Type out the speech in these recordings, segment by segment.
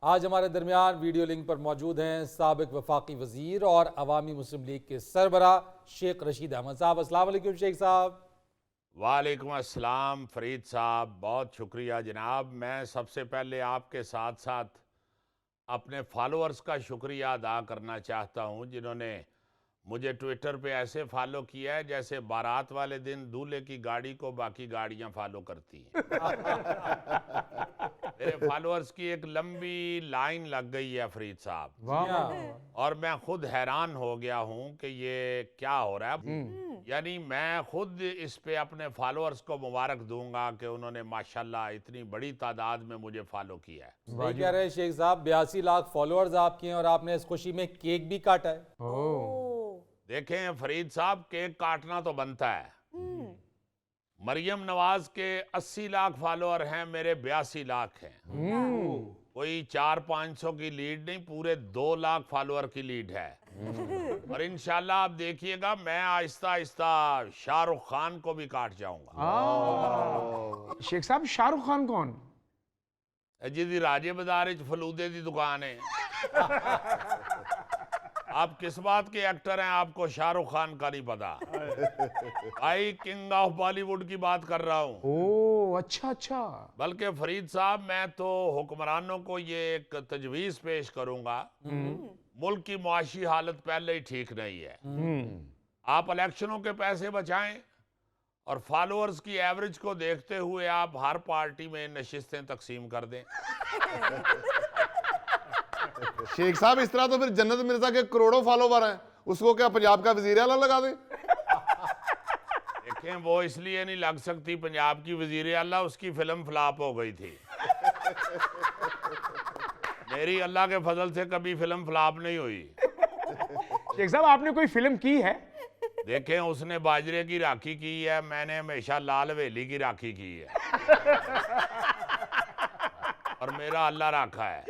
आज हमारे दरमियान वीडियो लिंक पर मौजूद हैं साबिक वफाकी वजीर और अवामी मुस्लिम लीग के सरबरा शेख रशीद अहमद साहब। अस्सलाम वालेकुम शेख साहब। वालेकुम अस्सलाम फरीद साहब, बहुत शुक्रिया जनाब। मैं सबसे पहले आपके साथ साथ अपने फॉलोअर्स का शुक्रिया अदा करना चाहता हूं, जिन्होंने मुझे ट्विटर पे ऐसे फॉलो किया है जैसे बारात वाले दिन दूल्हे की गाड़ी को बाकी गाड़ियां फॉलो करती हैं। मेरे फॉलोअर्स की एक लंबी लाइन लग गई है फरीद साहब, और मैं खुद हैरान हो गया हूं कि ये क्या हो रहा है। यानी मैं खुद इस पे अपने फॉलोअर्स को मुबारक दूंगा कि उन्होंने माशाल्लाह इतनी बड़ी तादाद में मुझे फॉलो किया है। सही कह रहे हैं शेख साहब, 82 लाख फॉलोअर्स आपके हैं और आपने इस खुशी में केक भी काटा है। देखें फरीद साहब, केक काटना तो बनता है। मरियम नवाज के 80 लाख फॉलोअर हैं, मेरे 82 लाख हैं। कोई 400-500 की लीड नहीं, पूरे 2 लाख फॉलोअर की लीड है। और इंशाल्लाह आप देखिएगा, मैं आहिस्ता आहिस्ता शाहरुख खान को भी काट जाऊंगा। शेख साहब, शाहरुख खान कौन? जी राजे बाजार फलूदे की दुकान है। आप किस बात के एक्टर हैं, आपको शाहरुख खान का नहीं पता? आई किंग ऑफ बॉलीवुड की बात कर रहा हूँ। ओह अच्छा अच्छा। बल्कि फरीद साहब, मैं तो हुक्मरानों को ये एक तजवीज़ पेश करूंगा। मुल्क की मुआशी हालत पहले ही ठीक नहीं है। आप इलेक्शनों के पैसे बचाएं और फॉलोअर्स की एवरेज को देखते हुए आप हर पार्टी में नशिस्तें तकसीम कर दें। शेख साहब, इस तरह तो फिर जन्नत मिर्जा के करोड़ों फॉलोवर हैं, उसको क्या पंजाब का वजीर आला लगा दें? देखें, वो इसलिए नहीं लग सकती पंजाब की वजीर आला, उसकी फिल्म फ्लॉप हो गई थी। मेरी अल्लाह के फजल से कभी फिल्म फ्लॉप नहीं हुई। शेख साहब, आपने कोई फिल्म की है? देखें, उसने बाजरे की राखी की है, मैंने हमेशा लाल हवेली की राखी की है। और मेरा अल्लाह राखा है।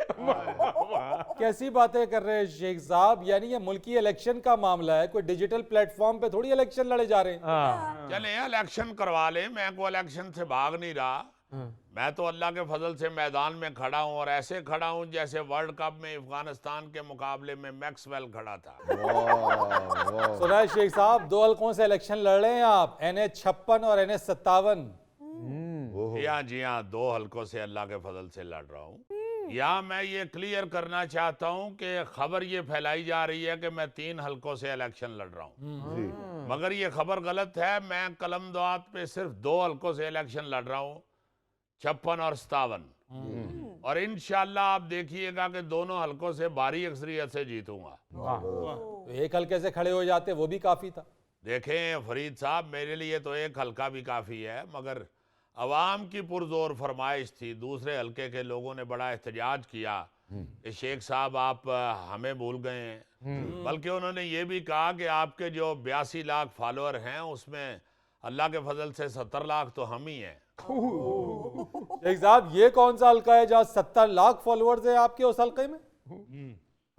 कैसी बातें कर रहे हैं शेख साहब, यानी ये मुल्की इलेक्शन का मामला है, कोई डिजिटल प्लेटफॉर्म पे थोड़ी इलेक्शन लड़े जा रहे हैं। चले इलेक्शन करवा ले, मैं कोई इलेक्शन से भाग नहीं रहा। मैं तो अल्लाह के फजल से मैदान में खड़ा हूँ, और ऐसे खड़ा हूँ जैसे वर्ल्ड कप में अफगानिस्तान के मुकाबले में मैक्सवेल खड़ा था। सुना है शेख साहब, 2 हल्कों से इलेक्शन लड़ रहे हैं आप, NH-56 और NH-57। जी हाँ, 2 हल्कों से अल्लाह के फजल से लड़ रहा हूँ। यहाँ मैं ये क्लियर करना चाहता हूँ कि खबर ये फैलाई जा रही है कि मैं 3 हल्कों से इलेक्शन लड़ रहा हूँ, मगर ये खबर गलत है। मैं कलमदात पे सिर्फ 2 हल्कों से इलेक्शन लड़ रहा हूँ, 56 और 57। और इंशाल्लाह आप देखिएगा कि दोनों हल्कों से भारी अक्सरियत से जीतूंगा। तो एक हल्के से खड़े हो जाते वो भी काफी था। देखें फरीद साहब, मेरे लिए तो एक हल्का भी काफी है, मगर अवाम की पुरजोर फरमाइश थी। दूसरे हल्के के लोगों ने बड़ा एहतजाज किया कि शेख साहब आप हमें भूल गए हैं। बल्कि उन्होंने ये भी कहा कि आपके जो 82 लाख फॉलोअर हैं, उसमें अल्लाह के फजल से 70 लाख तो हम ही हैं। शेख साहब, ये कौन सा हल्का है जहाँ 70 लाख फॉलोअर्स हैं आपके उस हल्के में?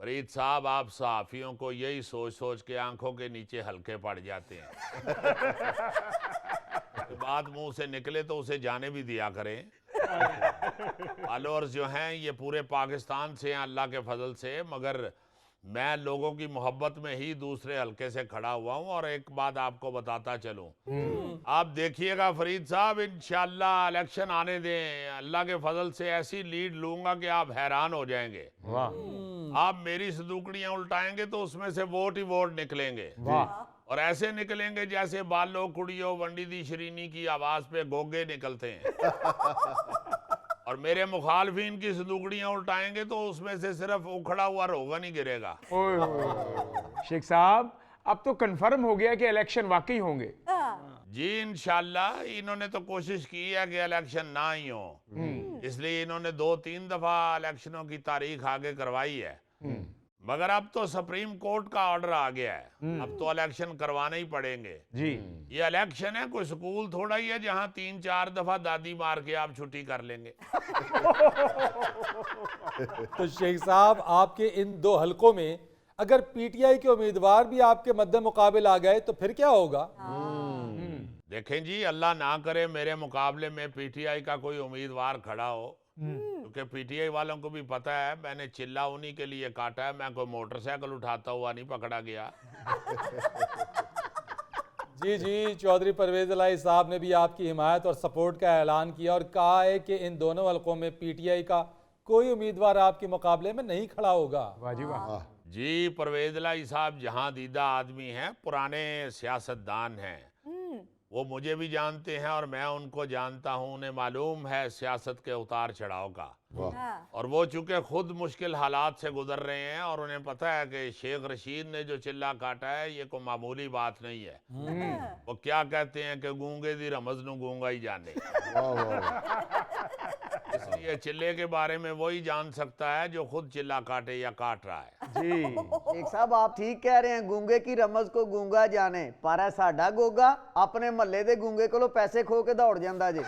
फरीद साहब, आप सहाफियों को यही सोच सोच के आंखों के नीचे हल्के पड़ जाते हैं। बात मुंह से निकले तो उसे जाने भी दिया करें। फॉलोअर्स जो हैं ये पूरे पाकिस्तान से हैं अल्लाह के फजल से, मगर मैं लोगों की मोहब्बत में ही दूसरे हल्के से खड़ा हुआ हूं। और एक बात आपको बताता चलूं, आप देखिएगा फरीद साहब, इंशाल्लाह इलेक्शन आने दें, अल्लाह के फजल से ऐसी लीड लूंगा कि आप हैरान हो जाएंगे। आप मेरी संदूकड़ियां उल्टाएंगे तो उसमें से वोट ही वोट निकलेंगे, और ऐसे निकलेंगे जैसे बालो कुड़ियो वंडी दी शरीनी की आवाज पे गोगे निकलते हैं। और मेरे मुखालफिन की संदूकड़ियां उल्टाएंगे तो उसमें से सिर्फ उखड़ा हुआ रोगन ही गिरेगा। शेख साहब, अब तो कंफर्म हो गया कि इलेक्शन वाकई होंगे। जी इंशाल्लाह, इन्होंने तो कोशिश की है कि इलेक्शन ना ही हो, इसलिए इन्होंने 2-3 दफा इलेक्शनों की तारीख आगे करवाई है। मगर अब तो सुप्रीम कोर्ट का ऑर्डर आ गया है, अब तो इलेक्शन करवाने ही पड़ेंगे। जी, ये इलेक्शन है, कोई स्कूल थोड़ा ही है जहां 3-4 दफा दादी मार के आप छुट्टी कर लेंगे। तो शेख साहब, आपके इन 2 हल्कों में अगर PTI के उम्मीदवार भी आपके मद्दे मुकाबिल आ गए तो फिर क्या होगा? देखें जी, अल्लाह ना करे मेरे मुकाबले में PTI का कोई उम्मीदवार खड़ा हो, क्योंकि पीटीआई वालों को भी पता है मैंने चिल्ला उन्हीं के लिए काटा है, मैं कोई मोटरसाइकिल उठाता हुआ नहीं पकड़ा गया। जी जी, चौधरी परवेज इलाही साहब ने भी आपकी हिमायत और सपोर्ट का ऐलान किया और कहा है कि इन दोनों हलकों में पीटीआई का कोई उम्मीदवार आपके मुकाबले में नहीं खड़ा होगा। वाह जी वाह। जी, परवेज इलाही साहब जहां दीदा आदमी हैं, पुराने सियासतदान हैं, वो मुझे भी जानते हैं और मैं उनको जानता हूं, उन्हें मालूम है सियासत के उतार चढ़ाव का। और वो चूंकि खुद मुश्किल हालात से गुजर रहे हैं और उन्हें पता है कि शेख रशीद ने जो चिल्ला काटा है ये कोई मामूली बात नहीं है। वो क्या कहते हैं कि गूंगे दी रमज नू गूंगा ही जाने। इसलिए चिल्ले के बारे में वही जान सकता है जो खुद चिल्ला काटे या काट रहा है। जी शेख साहब आप ठीक कह रहे हैं, गूंगे की रमज को गूंगा जाने, पर है साडा गोगा अपने महल्ले दे गूंगे कोलों पैसे खो के दौड़ जांदा जे।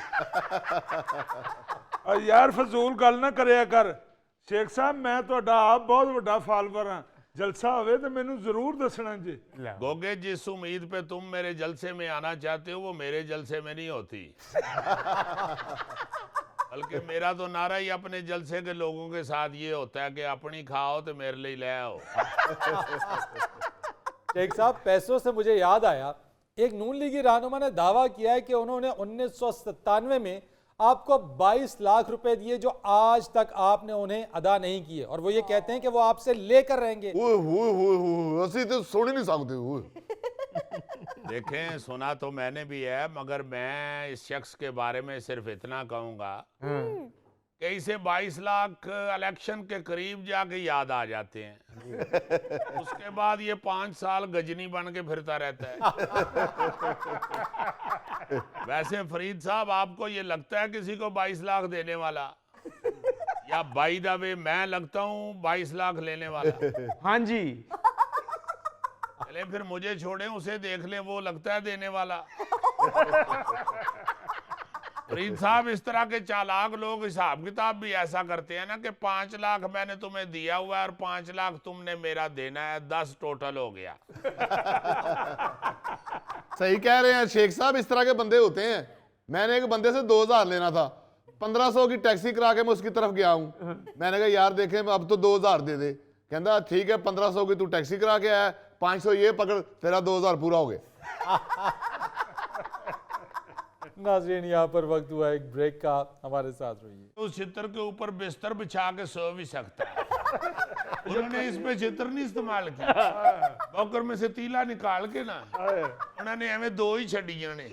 यार फजूल गल ना करिया कर। शेख साहब मैं ਤੁਹਾਡਾ ਆਪ बहुत ਵੱਡਾ ਫਾਲੋਅਰ ਹਾਂ, जलसा होवे तो मैनू जरूर दसना जी। गोगे, जिस उम्मीद पे तुम मेरे जलसे में आना चाहते हो वो मेरे जलसे में नहीं होती। बल्कि मेरा तो नारा ही अपने जलसे के लोगों के साथ ये होता है कि अपनी खाओ तो मेरे लिए ले आओ। शेख साहब, पैसों से मुझे याद आया, एक नून लीगी रहनुमा ने दावा किया है कि उन्होंने 1997 में आपको 22 लाख रुपए दिए जो आज तक आपने उन्हें अदा नहीं किए, और वो ये कहते हैं कि वो आपसे लेकर रहेंगे। ਅਸੀਂ तो सुन ही नहीं सकते। देखें, सुना तो मैंने भी है, मगर मैं इस शख्स के बारे में सिर्फ इतना कहूंगा कि इसे 22 लाख इलेक्शन के करीब जाके याद आ जाते हैं। उसके बाद ये 5 साल गजनी बन के फिरता रहता है। वैसे फरीद साहब, आपको ये लगता है किसी को 22 लाख देने वाला, या बाई द वे मैं लगता हूँ 22 लाख लेने वाला? हाँ जी। चले फिर मुझे छोड़ें, उसे देख लें, वो लगता है देने वाला। फरीद साहब, इस तरह के चालाक लोग हिसाब किताब भी ऐसा करते हैं ना कि 5 लाख मैंने तुम्हें दिया हुआ है और 5 लाख तुमने मेरा देना है, 10 टोटल हो गया। सही कह रहे हैं शेख साहब, इस तरह के बंदे होते हैं। मैंने एक बंदे से 2000 लेना था, 1500 की टैक्सी करा के मैं उसकी तरफ गया हूँ। मैंने कहा यार देखें अब तो 2000 दे दे। कहता ठीक है 1500 की तू टैक्सी करा के आया, 500 ये पकड़, तेरा 2000 पूरा हो गया। नाज़रीन, यहाँ पर वक्त हुआ एक ब्रेक का, हमारे साथ रहिए। उस चित्र के ऊपर बिस्तर बिछा के सो भी सकता है। उन्होंने इसमें चित्र नहीं इस्तेमाल किया, बॉकर में से तीला निकाल के ना उन्होंने एवं 2 ही छड़ियां ने।